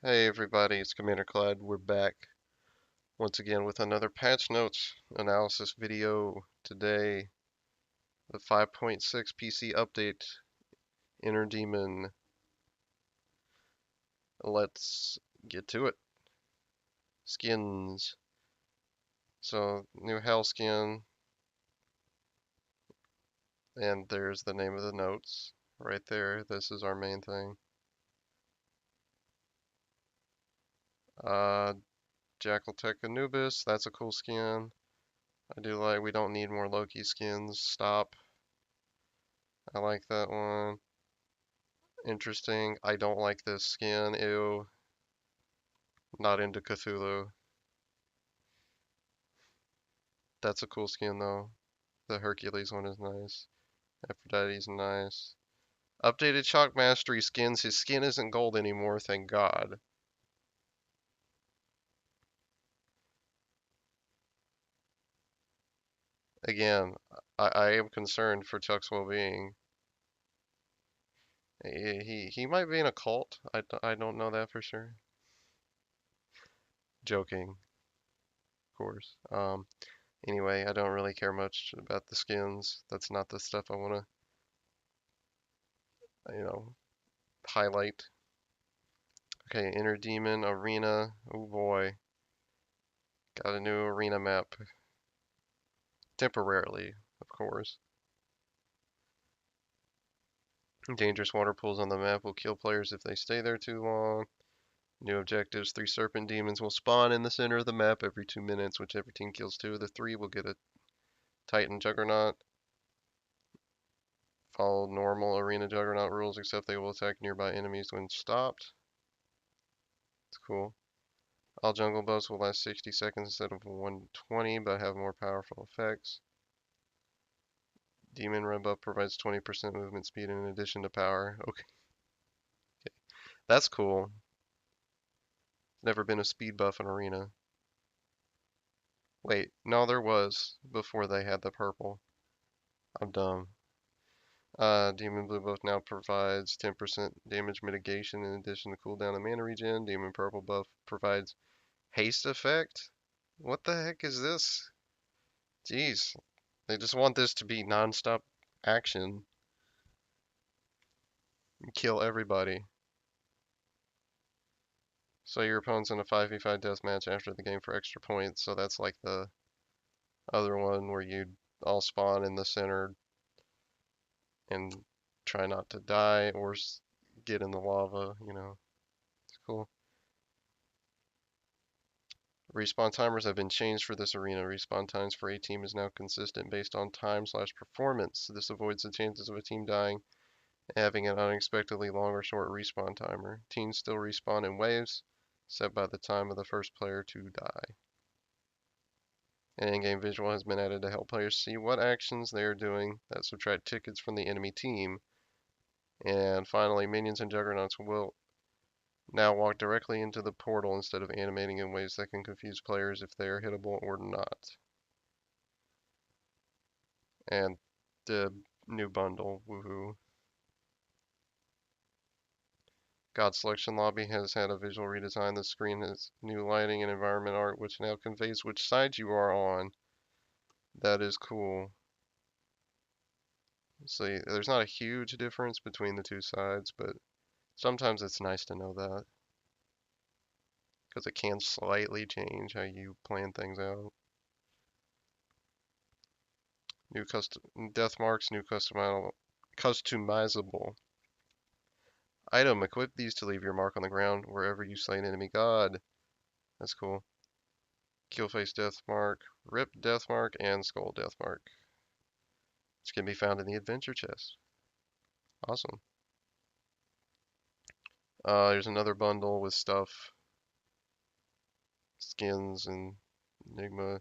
Hey everybody, it's Commander Clyde. We're back once again with another patch notes analysis video. Today, the 5.6 PC update, Inner Demon. Let's get to it. Skins. So, new Hell skin, and there's the name of the notes right there. This is our main thing. Uh, Jackaltech Anubis, that's a cool skin. I do like, we don't need more Loki skins. Stop. I like that one. Interesting. I don't like this skin. Ew. Not into Cthulhu. That's a cool skin though. The Hercules one is nice. Aphrodite's nice. Updated Chalk Mastery skins. His skin isn't gold anymore, thank God. Again, I am concerned for Chuck's well-being. He might be in a cult. I don't know that for sure. Joking, of course. Anyway, I don't really care much about the skins. That's not the stuff I want to, highlight. Okay, Inner Demon Arena. Oh boy. Got a new arena map. Temporarily, of course. Dangerous water pools on the map will kill players if they stay there too long. New objectives. 3 serpent demons will spawn in the center of the map every 2 minutes. Whichever team kills 2 of the 3 will get a Titan Juggernaut. Follow normal arena Juggernaut rules, except they will attack nearby enemies when stopped. It's cool. All jungle buffs will last 60 seconds instead of 120, but have more powerful effects. Demon Red buff provides 20% movement speed in addition to power. Okay. That's cool. Never been a speed buff in Arena. Wait, no, there was before they had the purple. I'm dumb. Demon Blue buff now provides 10% damage mitigation in addition to cooldown and mana regen. Demon Purple buff provides haste effect. What the heck is this? Jeez, they just want this to be non-stop action. Kill everybody. So your opponent's in a 5v5 deathmatch after the game for extra points. So that's like the other one where you all spawn in the center and try not to die or get in the lava. It's cool. Respawn timers have been changed for this arena. Respawn times for a team is now consistent based on time/performance. This avoids the chances of a team dying and having an unexpectedly long or short respawn timer. Teams still respawn in waves, set by the time of the first player to die. An in-game visual has been added to help players see what actions they are doing that subtract tickets from the enemy team. And finally, minions and juggernauts will now walk directly into the portal instead of animating in ways that can confuse players if they are hittable or not. And the new bundle, woohoo. God Selection Lobby has had a visual redesign. The screen has new lighting and environment art, which now conveys which side you are on. That is cool. See, there's not a huge difference between the two sides, but sometimes it's nice to know that. Because it can slightly change how you plan things out. New custom death marks, new customizable item. Equip these to leave your mark on the ground wherever you slay an enemy god. That's cool. Killface death mark, rip death mark, and skull death mark. Which can be found in the adventure chest. Awesome. There's another bundle with stuff. Skins and Enigma.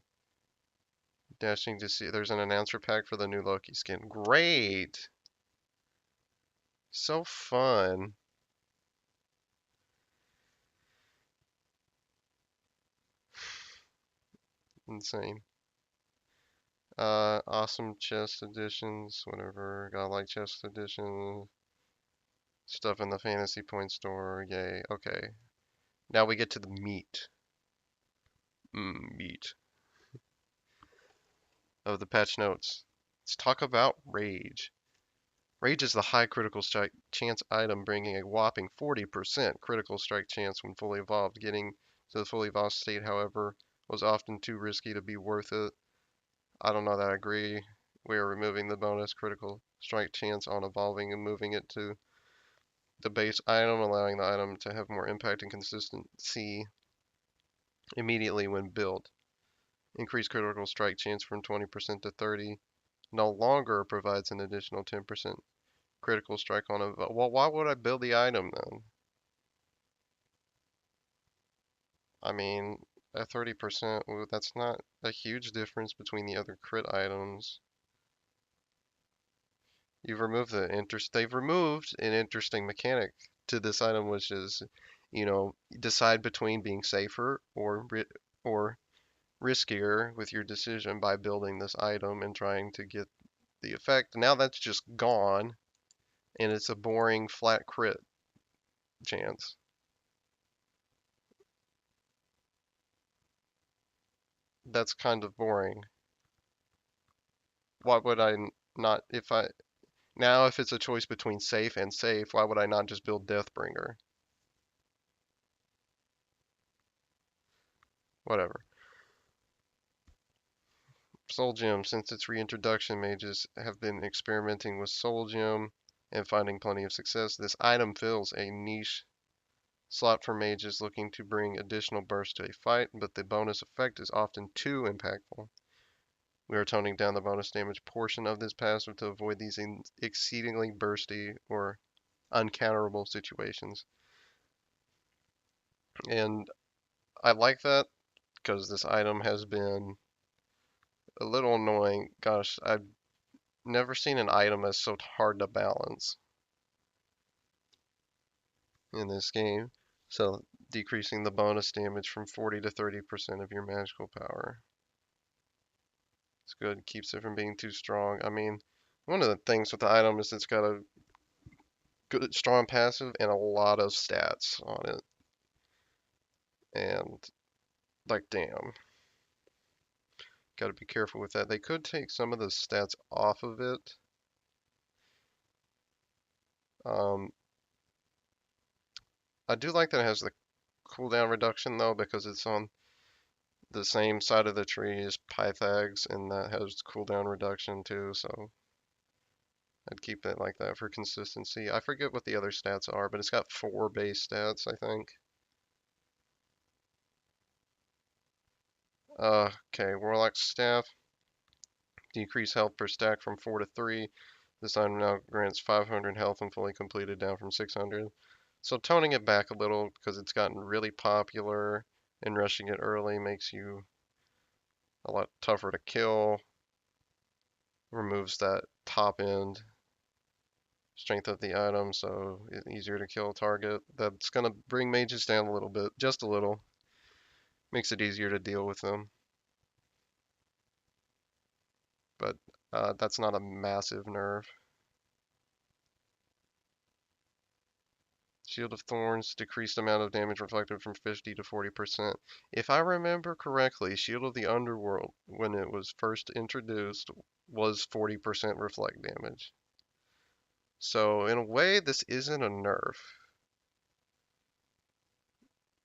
Dashing to see. There's an announcer pack for the new Loki skin. Great! So fun. Insane. Awesome chest editions, whatever. Godlike chest edition. Stuff in the fantasy point store. Yay. Okay. Now we get to the meat. Meat of the patch notes. Let's talk about Rage. Rage is the high critical strike chance item, bringing a whopping 40% critical strike chance when fully evolved. Getting to the fully evolved state, however, was often too risky to be worth it. I don't know that I agree. We are removing the bonus critical strike chance on evolving and moving it to the base item, allowing the item to have more impact and consistency immediately when built. Increased critical strike chance from 20% to 30 no longer provides an additional 10% critical strike on a... Well, why would I build the item then? I mean, at 30%, that's not a huge difference between the other crit items. They've removed an interesting mechanic to this item, which is, decide between being safer or riskier with your decision by building this item and trying to get the effect. Now that's just gone, and it's a boring flat crit chance. That's kind of boring. Why would I not, if it's a choice between safe and safe, why would I not just build Deathbringer? Whatever. Soul Gem. Since its reintroduction, mages have been experimenting with Soul Gem and finding plenty of success. This item fills a niche slot for mages looking to bring additional burst to a fight, but the bonus effect is often too impactful. We are toning down the bonus damage portion of this passive to avoid these exceedingly bursty or uncounterable situations. And I like that because this item has been a little annoying. Gosh, I've never seen an item that's so hard to balance in this game. So decreasing the bonus damage from 40 to 30% of your magical power. It's good, keeps it from being too strong. I mean, one of the things with the item is it's got a good, strong passive and a lot of stats on it. And, like, damn. Gotta be careful with that. They could take some of the stats off of it. I do like that it has the cooldown reduction, though, because it's on the same side of the tree as Pythags, and that has cooldown reduction, too, so I'd keep it like that for consistency. I forget what the other stats are, but it's got 4 base stats, I think. Okay, Warlock Staff. Decrease health per stack from 4 to 3. This item now grants 500 health when fully completed, down from 600. So toning it back a little because it's gotten really popular, and rushing it early makes you a lot tougher to kill. Removes that top end strength of the item, so it's easier to kill a target. That's going to bring mages down a little bit, just a little. Makes it easier to deal with them. But that's not a massive nerf. Shield of Thorns, decreased amount of damage reflected from 50 to 40%. If I remember correctly, Shield of the Underworld, when it was first introduced, was 40% reflect damage. So in a way, this isn't a nerf.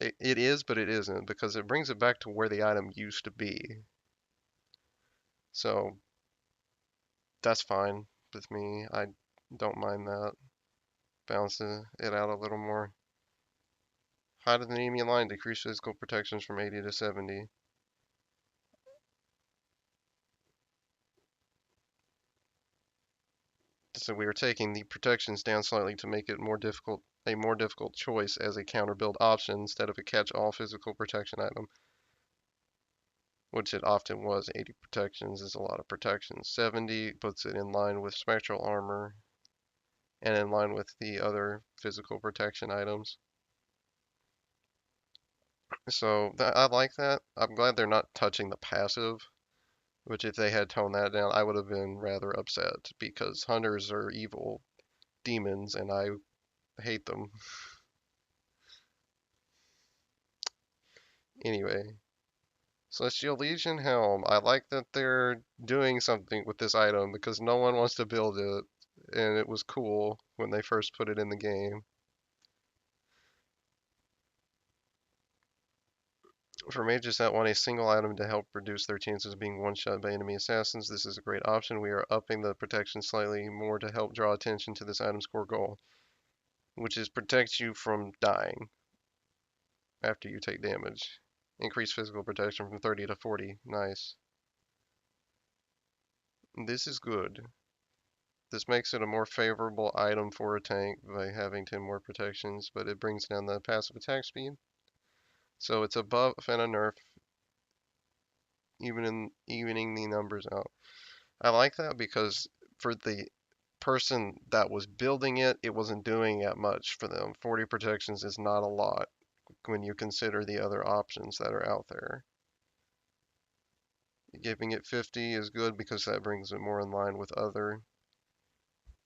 It is, but it isn't, because it brings it back to where the item used to be. So that's fine with me. I don't mind that. Balancing it out a little more. Height of the enemy line, decreased physical protections from 80 to 70. So we are taking the protections down slightly to make it a more difficult choice as a counter build option instead of a catch-all physical protection item, which it often was. 80 protections is a lot of protections. 70 puts it in line with spectral armor and in line with the other physical protection items. So I like that. I'm glad they're not touching the passive, which if they had toned that down, I would have been rather upset because hunters are evil demons and I hate them. Anyway, Celestial Elysian Helm. I like that they're doing something with this item because no one wants to build it, and it was cool when they first put it in the game. For mages that want a single item to help reduce their chances of being one-shot by enemy assassins, this is a great option. We are upping the protection slightly more to help draw attention to this item's core goal, which is protect you from dying after you take damage. Increase physical protection from 30 to 40. Nice. This is good. This makes it a more favorable item for a tank by having 10 more protections, but it brings down the passive attack speed. So it's a buff and a nerf, evening the numbers out. I like that because for the person that was building it, it wasn't doing that much for them. 40 protections is not a lot when you consider the other options that are out there. Giving it 50 is good because that brings it more in line with other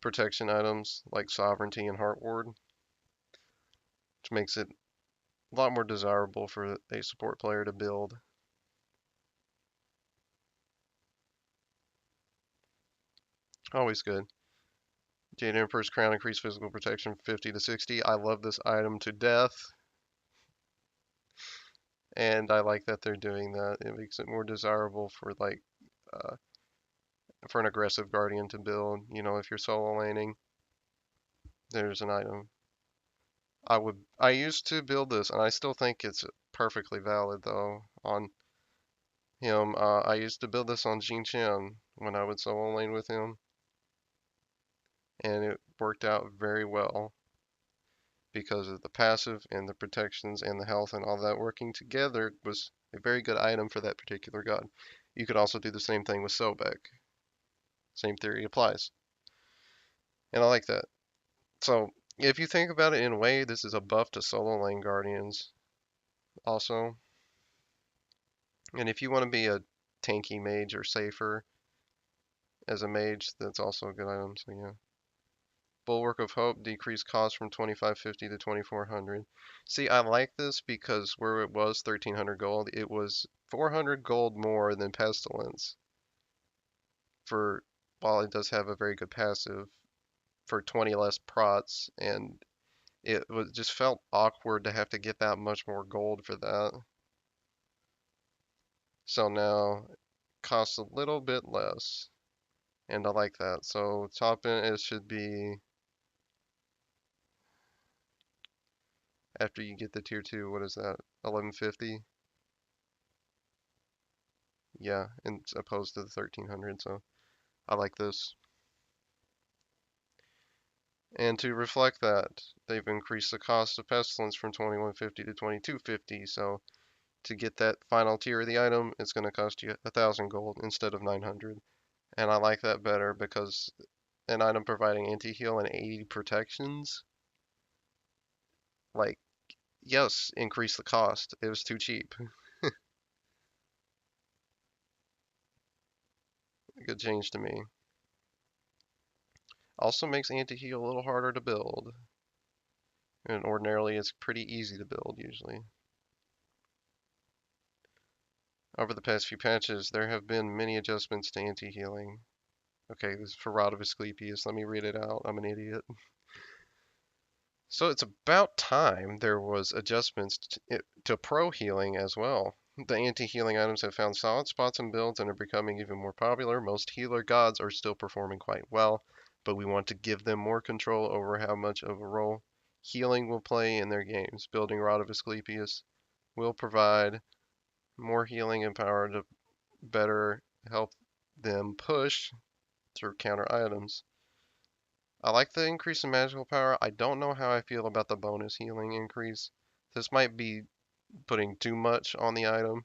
protection items like Sovereignty and Heart Ward, which makes it a lot more desirable for a support player to build. Always good. Jade Emperor's Crown increased physical protection from 50 to 60. I love this item to death. And I like that they're doing that. It makes it more desirable for uh, for an aggressive guardian to build. You know, if you're solo laning, there's an item. I used to build this, and I still think it's perfectly valid though on him. I used to build this on Jin Chen when I would solo lane with him, and it worked out very well because of the passive and the protections and the health and all that working together was a very good item for that particular god. You could also do the same thing with Sobek. Same theory applies. And I like that. So, if you think about it in a way, this is a buff to solo lane guardians also. And if you want to be a tanky mage or safer as a mage, that's also a good item. So yeah. Bulwark of Hope decreased cost from 2550 to 2400. See, I like this because where it was 1300 gold, it was 400 gold more than Pestilence. While it does have a very good passive, for 20 less prots, and just felt awkward to have to get that much more gold for that. So now it costs a little bit less, and I like that. So top end it should be after you get the tier 2, what is that? 1150? Yeah, and opposed to the 1300, so I like this. And to reflect that, they've increased the cost of Pestilence from 2150 to 2250, so to get that final tier of the item, it's going to cost you 1000 gold instead of 900. And I like that better because an item providing anti-heal and 80 protections, like, yes, increase the cost. It was too cheap. Good change to me. Also makes anti-heal a little harder to build. And ordinarily it's pretty easy to build usually. Over the past few patches, there have been many adjustments to anti-healing. Okay, this is for Rod of Asclepius. Let me read it out. I'm an idiot. So it's about time there was adjustments to pro healing as well. The anti-healing items have found solid spots in builds and are becoming even more popular. Most healer gods are still performing quite well, but we want to give them more control over how much of a role healing will play in their games. Building Rod of Asclepius will provide more healing and power to better help them push through counter items. I like the increase in magical power. I don't know how I feel about the bonus healing increase. This might be putting too much on the item.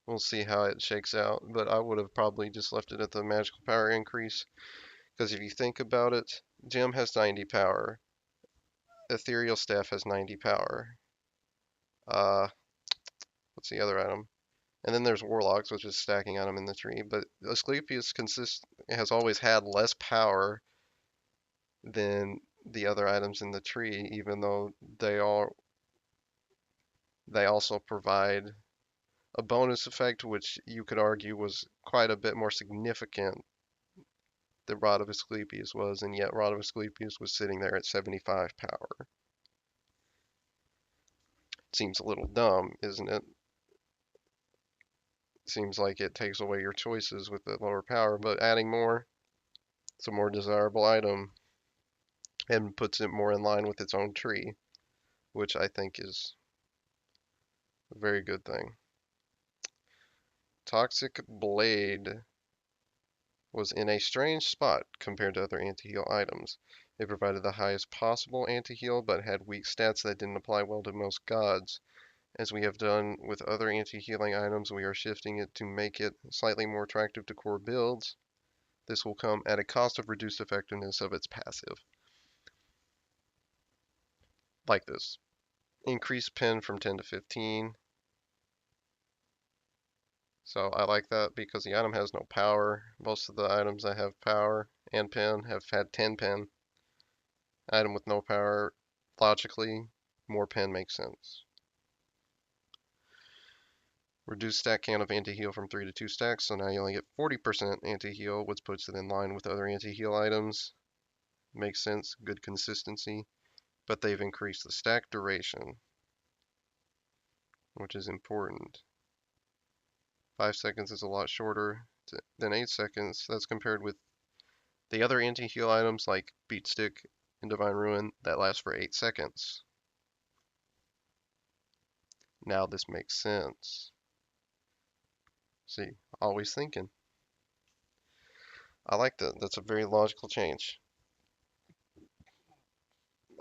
We'll see how it shakes out, but I would have probably just left it at the magical power increase. Because if you think about it, Gem has 90 power. Ethereal Staff has 90 power. Uh, what's the other item? And then there's Warlocks, which is stacking item in the tree. But Asclepius has always had less power than the other items in the tree, even though they are They also provide a bonus effect, which you could argue was quite a bit more significant than Rod of Asclepius was, and yet Rod of Asclepius was sitting there at 75 power. Seems a little dumb, isn't it? Seems like it takes away your choices with the lower power, but adding more, it's a more desirable item and puts it more in line with its own tree, which I think is a very good thing. Toxic Blade was in a strange spot compared to other anti-heal items. It provided the highest possible anti-heal, but had weak stats that didn't apply well to most gods. As we have done with other anti-healing items, we are shifting it to make it slightly more attractive to core builds. This will come at a cost of reduced effectiveness of its passive. Like this. Increase pen from 10 to 15. So I like that because the item has no power. Most of the items that have power and pen have had 10 pen. Item with no power, logically, more pen makes sense. Reduce stack count of anti-heal from 3 to 2 stacks, so now you only get 40% anti-heal, which puts it in line with other anti-heal items. Makes sense, good consistency. But they've increased the stack duration, which is important. 5 seconds is a lot shorter than 8 seconds. That's compared with the other anti-heal items like Beat Stick and Divine Ruin that last for 8 seconds. Now this makes sense. See, always thinking. I like that. That's a very logical change.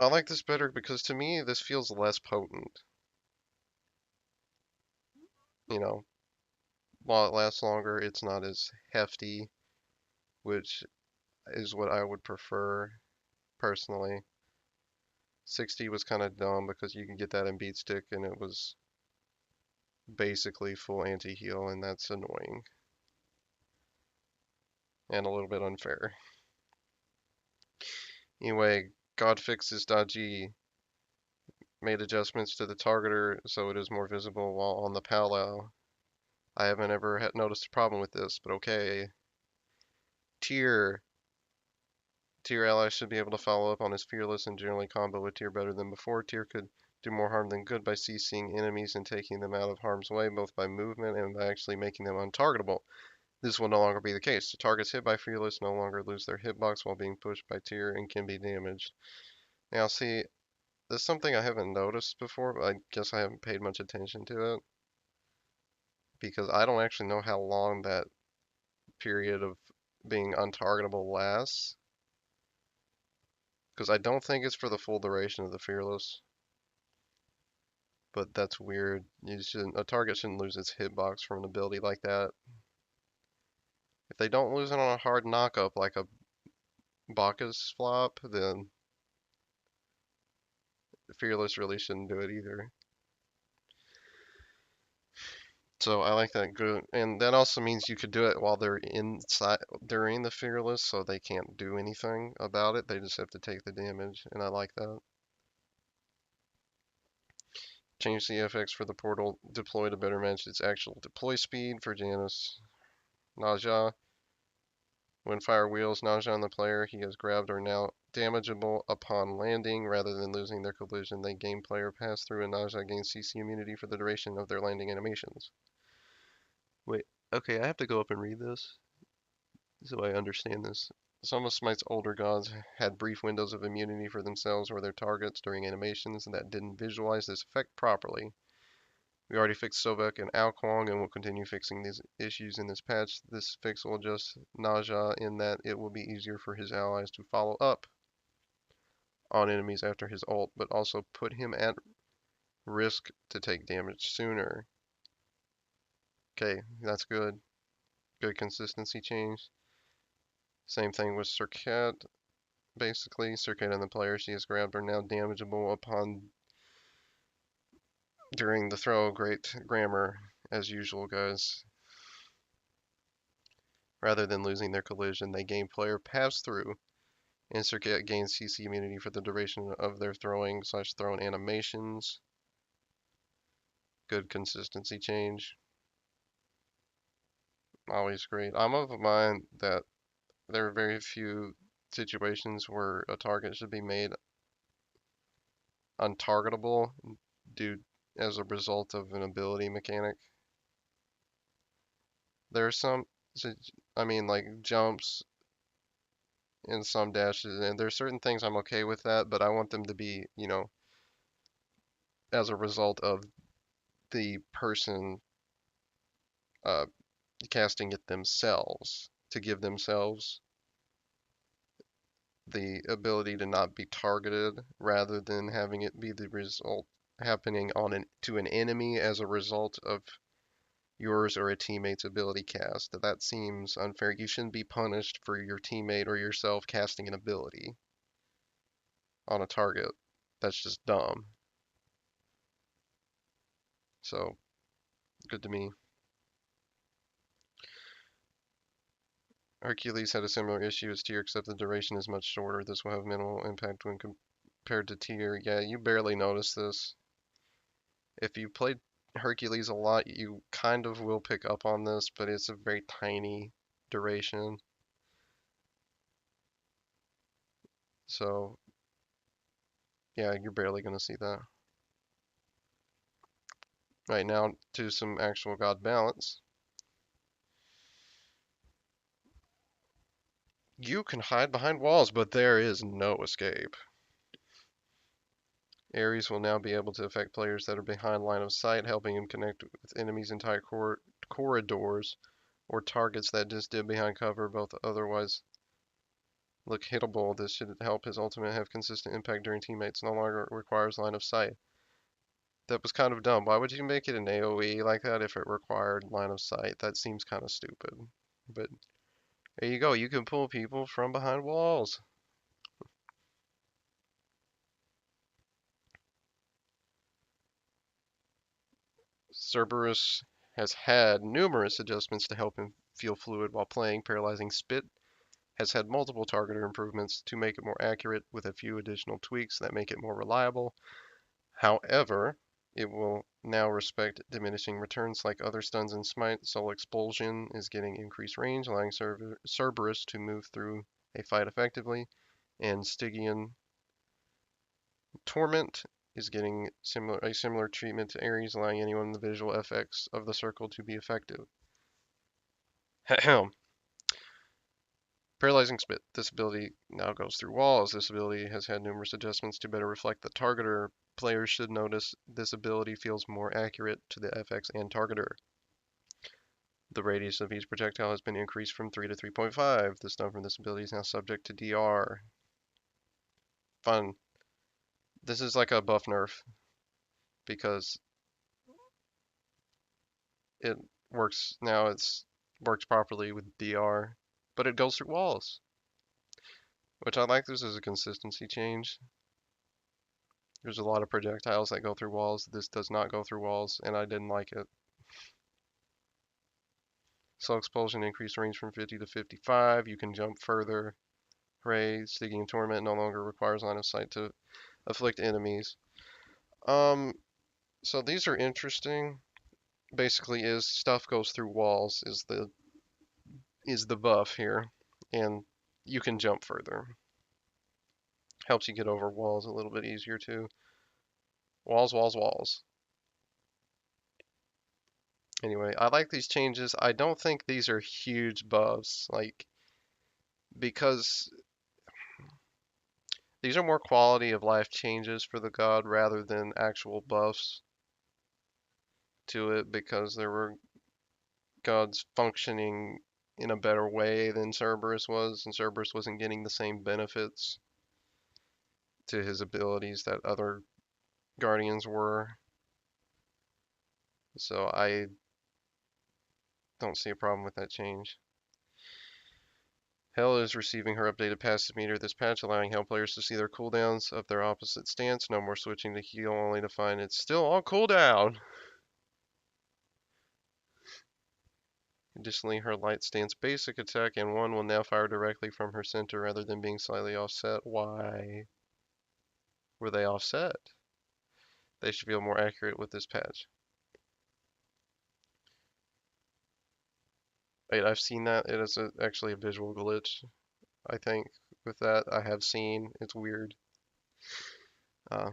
I like this better because to me this feels less potent. You know, while it lasts longer, it's not as hefty, which is what I would prefer personally. 60 was kind of dumb because you can get that in Beat Stick and it was basically full anti-heal, and that's annoying and a little bit unfair. Anyway, Godfixes.g made adjustments to the targeter so it is more visible while on the powwow. I haven't ever noticed a problem with this, but okay. Tyr allies should be able to follow up on his Fearless and generally combo with Tyr better than before. Tyr could do more harm than good by CCing enemies and taking them out of harm's way, both by movement and by actually making them untargetable. This will no longer be the case. The targets hit by Fearless no longer lose their hitbox while being pushed by Tyr and can be damaged. Now see, this is something I haven't noticed before, but I guess I haven't paid much attention to it. Because I don't actually know how long that period of being untargetable lasts. Because I don't think it's for the full duration of the Fearless. But that's weird. A target shouldn't lose its hitbox from an ability like that. If they don't lose it on a hard knockup like a Bacchus flop, then Fearless really shouldn't do it either. So I like that good, and that also means you could do it while they're inside during the Fearless, so they can't do anything about it. They just have to take the damage, and I like that. Change the FX for the portal deploy to better match its actual deploy speed for Janus. Naja. When fire wheels Naja on the player he has grabbed are now damageable upon landing. Rather than losing their collision, they gain player pass through, and Naja gains CC immunity for the duration of their landing animations. Wait, okay, I have to go up and read this so I understand this. Some of Smite's older gods had brief windows of immunity for themselves or their targets during animations that didn't visualize this effect properly. We already fixed Sobek and Alquang and will continue fixing these issues in this patch. This fix will adjust Naja in that it will be easier for his allies to follow up on enemies after his ult, but also put him at risk to take damage sooner. Okay, that's good. Good consistency change. Same thing with Circat. Basically, Circat and the player she has grabbed are now damageable upon during the throw. Great grammar, as usual, guys. Rather than losing their collision, they gain player pass-through, and Circat gains CC immunity for the duration of their throwing/thrown animations. Good consistency change. Always great. I'm of a mind that there are very few situations where a target should be made untargetable due as a result of an ability mechanic. There are some, I mean, like jumps and some dashes, and there's certain things I'm okay with that, but I want them to be, as a result of the person uh, casting it themselves to give themselves the ability to not be targeted rather than having it be the result happening on to an enemy as a result of yours or a teammate's ability cast. That seems unfair. You shouldn't be punished for your teammate or yourself casting an ability on a target. That's just dumb. So, good to me. Hercules had a similar issue as Tyr, except the duration is much shorter. This will have minimal impact when compared to Tyr. Yeah, you barely notice this. If you played Hercules a lot, you kind of will pick up on this, but it's a very tiny duration. So, yeah, you're barely going to see that. Right now, to some actual god balance. You can hide behind walls, but there is no escape. Ares will now be able to affect players that are behind line of sight, helping him connect with enemies' entire corridors or targets that just did behind cover, both otherwise look hittable. This should help his ultimate have consistent impact during teammates. No longer requires line of sight. That was kind of dumb. Why would you make it an AoE like that if it required line of sight? That seems kind of stupid. But there you go. You can pull people from behind walls. Cerberus has had numerous adjustments to help him feel fluid while playing. Paralyzing Spit has had multiple targeter improvements to make it more accurate, with a few additional tweaks that make it more reliable. However, it will now respect diminishing returns like other stuns in Smite. Soul Expulsion is getting increased range, allowing Cerberus to move through a fight effectively, and Stygian Torment is getting a similar treatment to Ares, allowing anyone in the visual effects of the circle to be effective. Paralyzing Spit. This ability now goes through walls. This ability has had numerous adjustments to better reflect the targeter. Players should notice this ability feels more accurate to the FX and targeter. The radius of each projectile has been increased from 3 to 3.5. The stun from this ability is now subject to DR. Fun. This is like a buff nerf because it works now. It's works properly with DR, but it goes through walls, which I like. This as a consistency change. There's a lot of projectiles that go through walls. This does not go through walls, and I didn't like it. Soul Expulsion increased range from 50 to 55. You can jump further. Hooray, Stygian Torment no longer requires line of sight to afflict enemies. So these are interesting. Basically, is stuff goes through walls is the buff here, and you can jump further. Helps you get over walls a little bit easier too. Walls, walls, walls. Anyway, I like these changes. I don't think these are huge buffs, like, because these are more quality of life changes for the god rather than actual buffs to it, because there were gods functioning in a better way than Cerberus was, and Cerberus wasn't getting the same benefits to his abilities that other guardians were. So I don't see a problem with that change. Hell is receiving her updated passive meter this patch, allowing Hell players to see their cooldowns of their opposite stance. No more switching to heal, only to find it's still on cooldown. Additionally, her light stance basic attack and one will now fire directly from her center rather than being slightly offset. Why were they offset? They should feel more accurate with this patch. Wait, I've seen that. It is actually a visual glitch, I think, with that. I have seen. It's weird. Uh,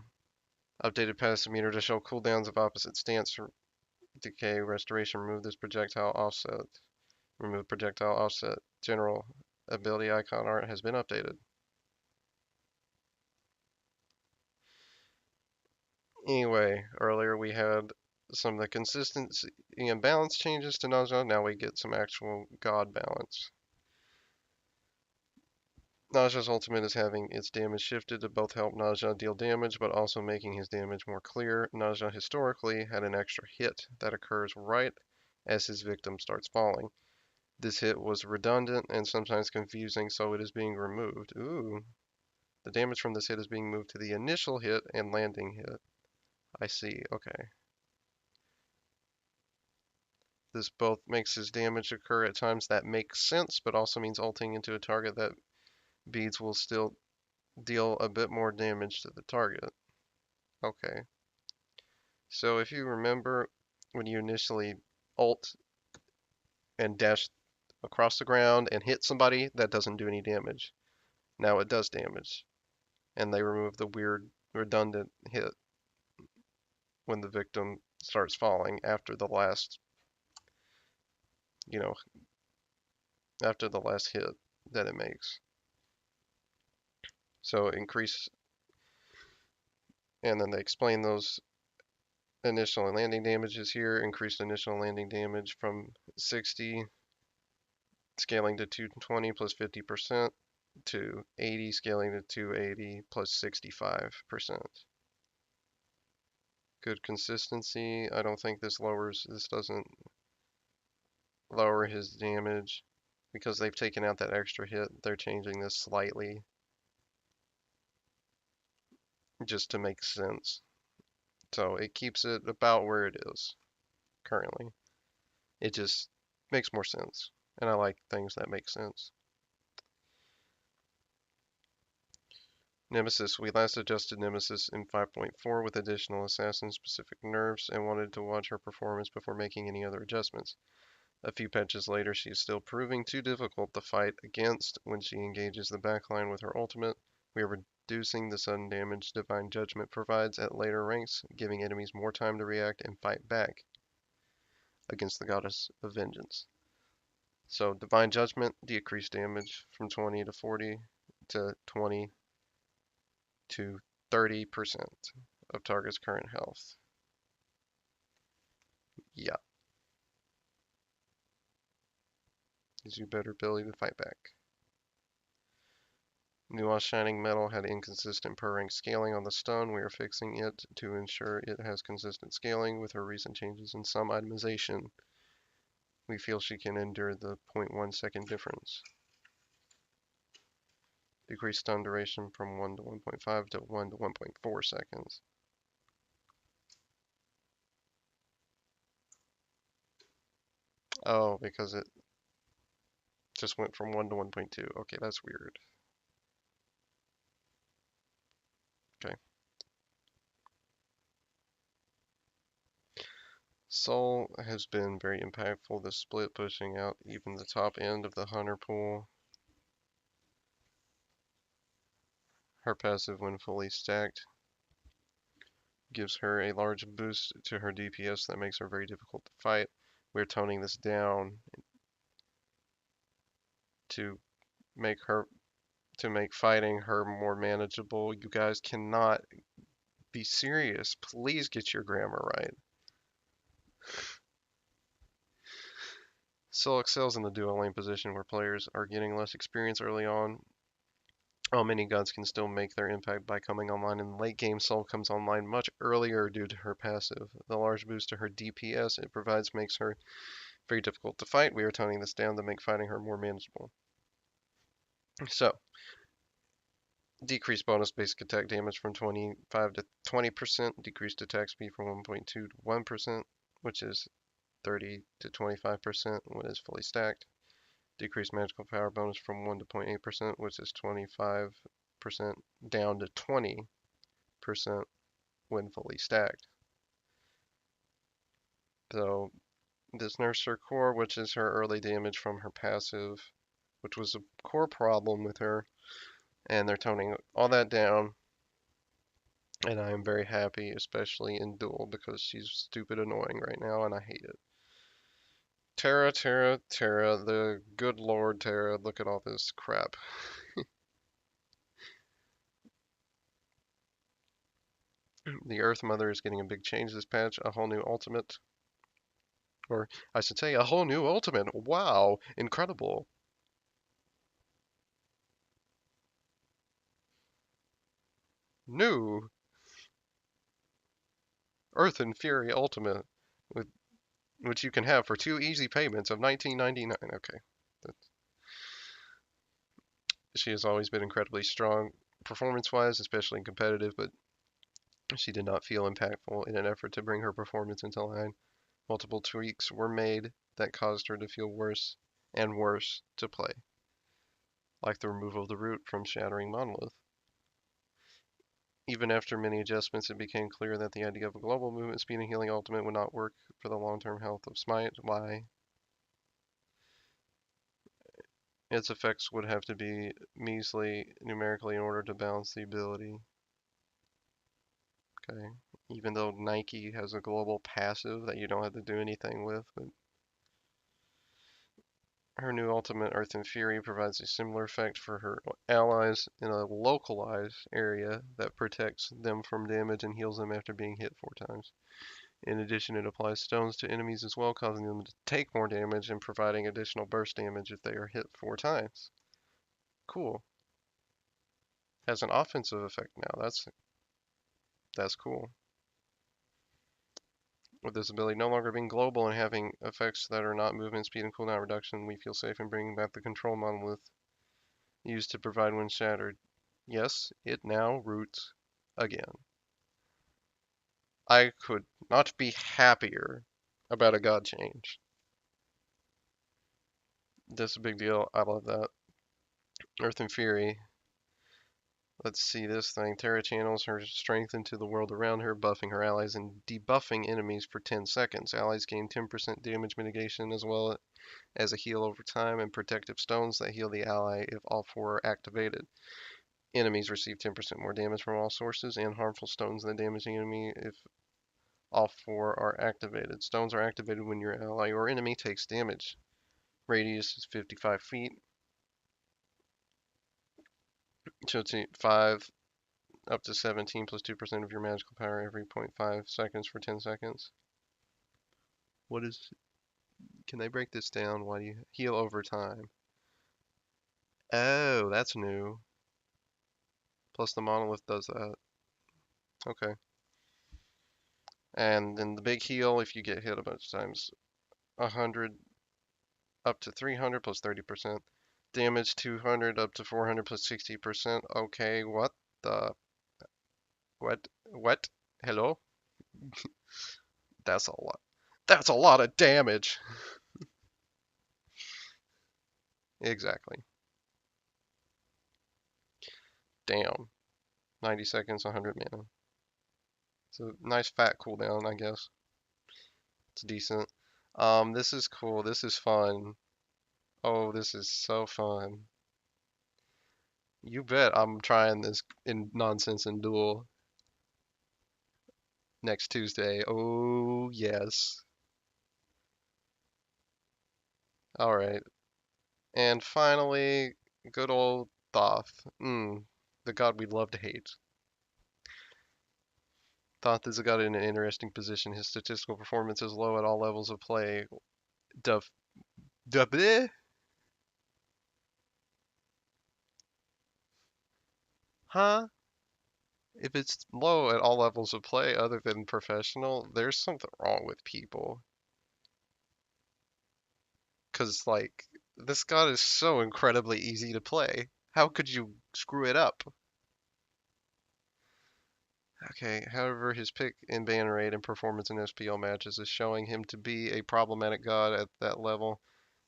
Updated passive meter to show cooldowns of opposite stance for decay, restoration. Remove this projectile offset. Remove projectile offset. General ability icon art has been updated. Anyway, earlier we had some of the consistency and balance changes to nausea. Now we get some actual god balance. Nausya's ultimate is having its damage shifted to both help Nausya deal damage, but also making his damage more clear. Nausya historically had an extra hit that occurs right as his victim starts falling. This hit was redundant and sometimes confusing, so it is being removed. Ooh. The damage from this hit is being moved to the initial hit and landing hit. I see, okay. This both makes his damage occur at times that make sense, but also means ulting into a target that beads will still deal a bit more damage to the target. Okay. So if you remember when you initially ult and dash across the ground and hit somebody, that doesn't do any damage. Now it does damage. And they remove the weird redundant hit when the victim starts falling after the last, you know, after the last hit that it makes. So increase, and then they explain those initial and landing damages here. Increased initial landing damage from 60 scaling to 220 plus 50% to 80 scaling to 280 plus 65%. Good consistency. I don't think this doesn't lower his damage because they've taken out that extra hit. They're changing this slightly just to make sense. So it keeps it about where it is currently. It just makes more sense. And I like things that make sense. Nemesis. We last adjusted Nemesis in 5.4 with additional assassin-specific nerfs and wanted to watch her performance before making any other adjustments. A few patches later, she is still proving too difficult to fight against when she engages the backline with her ultimate. We are reducing the sudden damage Divine Judgment provides at later ranks, giving enemies more time to react and fight back against the Goddess of Vengeance. So Divine Judgment, decreased damage from 20 to 40 to 20 to 30% of target's current health. Yeah. Gives you better ability to fight back. Nuanced Shining Metal had inconsistent per rank scaling on the stone. We are fixing it to ensure it has consistent scaling with her recent changes in some itemization. We feel she can endure the 0.1 second difference. Decrease stun duration from 1 to 1.5 to 1 to 1.4 seconds. Oh, because it just went from 1 to 1.2. Okay, that's weird. Okay. Soul has been very impactful. The split pushing out even the top end of the hunter pool. Her passive, when fully stacked, gives her a large boost to her DPS that makes her very difficult to fight. We're toning this down to make fighting her more manageable. You guys cannot be serious. Please get your grammar right. Soul excels in the dual lane position where players are getting less experience early on. While many gods can still make their impact by coming online in the late game, Soul comes online much earlier due to her passive. The large boost to her DPS it provides makes her very difficult to fight. We are toning this down to make fighting her more manageable. So, decreased bonus basic attack damage from 25 to 20%, decreased attack speed from 1.2 to 1%, which is 30 to 25% when it's fully stacked. Decreased magical power bonus from 1 to 0.8%, which is 25% down to 20% when fully stacked. So This nerfs her core, which is her early damage from her passive, which was a core problem with her. And they're toning all that down. And I am very happy, especially in duel, because she's stupid annoying right now, and I hate it. Terra, Terra, Terra, the good lord Terra, look at all this crap. The Earth Mother is getting a big change this patch, a whole new ultimate. Or, I should say, a whole new ultimate. Wow, incredible. New Earth and Fury Ultimate, with, which you can have for 2 easy payments of $19.99. Okay. She has always been incredibly strong performance-wise, especially in competitive, but she did not feel impactful in an effort to bring her performance into line. Multiple tweaks were made that caused her to feel worse and worse to play, like the removal of the root from Shattering Monolith. Even after many adjustments, it became clear that the idea of a global movement speed and healing ultimate would not work for the long-term health of Smite. Why? Its effects would have to be measly numerically in order to balance the ability. Okay. Even though Nike has a global passive that you don't have to do anything with, but her new ultimate, Earth and Fury, provides a similar effect for her allies in a localized area that protects them from damage and heals them after being hit 4 times. In addition, it applies stones to enemies as well, causing them to take more damage and providing additional burst damage if they are hit 4 times. Cool. Has an offensive effect now. That's cool. With this ability no longer being global and having effects that are not movement speed and cooldown reduction, we feel safe in bringing back the control monolith used to provide when shattered. Yes, it now roots again. I could not be happier about a god change. That's a big deal. I love that. Earth and Fury. Let's see this thing. Terra channels her strength into the world around her, buffing her allies and debuffing enemies for 10 seconds. Allies gain 10% damage mitigation as well as a heal over time and protective stones that heal the ally if all 4 are activated. Enemies receive 10% more damage from all sources and harmful stones than damaging enemy if all 4 are activated. Stones are activated when your ally or enemy takes damage. Radius is 55 feet. So 5 up to 17 plus 2% of your magical power every 0.5 seconds for 10 seconds. What is... Can they break this down? Why do you heal over time? Oh, that's new. Plus the monolith does that. Okay. And then the big heal, if you get hit a bunch of times, 100 up to 300 plus 30%. Damage 200 up to 400 plus 60%. Okay, what the... What? What? Hello? That's a lot. That's a lot of damage. Exactly. Damn. 90 seconds, 100 mana. It's a nice fat cooldown, I guess. It's decent. This is cool. This is fun. Oh, this is so fun. You bet I'm trying this in nonsense and duel next Tuesday. Oh, yes. Alright. And finally, good old Thoth. The god we love to hate. Thoth is a god in an interesting position. His statistical performance is low at all levels of play. Duff. Duh. Huh? If it's low at all levels of play other than professional, there's something wrong with people. Because, like, this god is so incredibly easy to play. How could you screw it up? Okay, however, his pick in ban rate and performance in SPL matches is showing him to be a problematic god at that level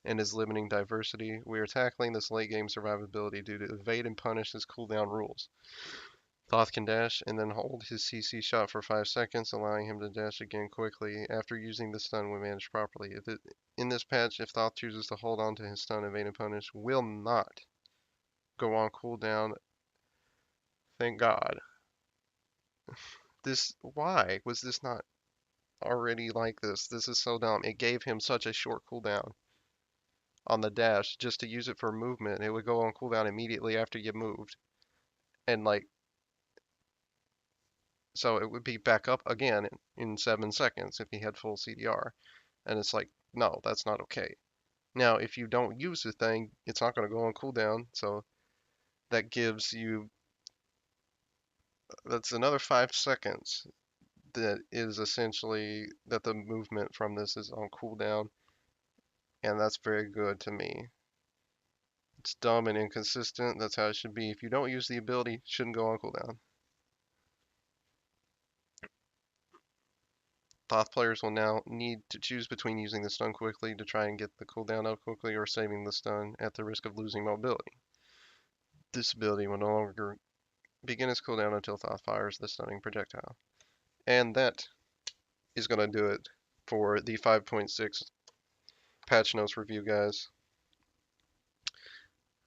and is limiting diversity. We are tackling this late game survivability due to evade and punish his cooldown rules. Thoth can dash and then hold his CC shot for 5 seconds, allowing him to dash again quickly after using the stun when managed properly. In this patch, if Thoth chooses to hold on to his stun, evade opponents will not go on cooldown. Thank God. Why was this not already like this? This is so dumb. It gave him such a short cooldown on the dash just to use it for movement. It would go on cooldown immediately after you moved. And like, so it would be back up again in 7 seconds if he had full CDR. And it's like, no, that's not okay. Now, if you don't use the thing, it's not going to go on cooldown. So that gives you, that's another 5 seconds that is essentially that the movement from this is on cooldown. And that's very good to me. It's dumb and inconsistent. That's how it should be. If you don't use the ability, it shouldn't go on cooldown. Thoth players will now need to choose between using the stun quickly to try and get the cooldown up quickly or saving the stun at the risk of losing mobility. This ability will no longer begin its cooldown until Thoth fires the stunning projectile. And that is going to do it for the 5.6 patch notes review, guys.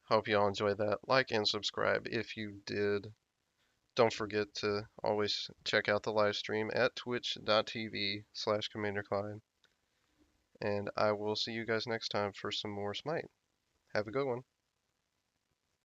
Hope you all enjoyed that. Like and subscribe if you did. Don't forget to always check out the live stream at twitch.tv/CommanderClyde. And I will see you guys next time for some more Smite. Have a good one.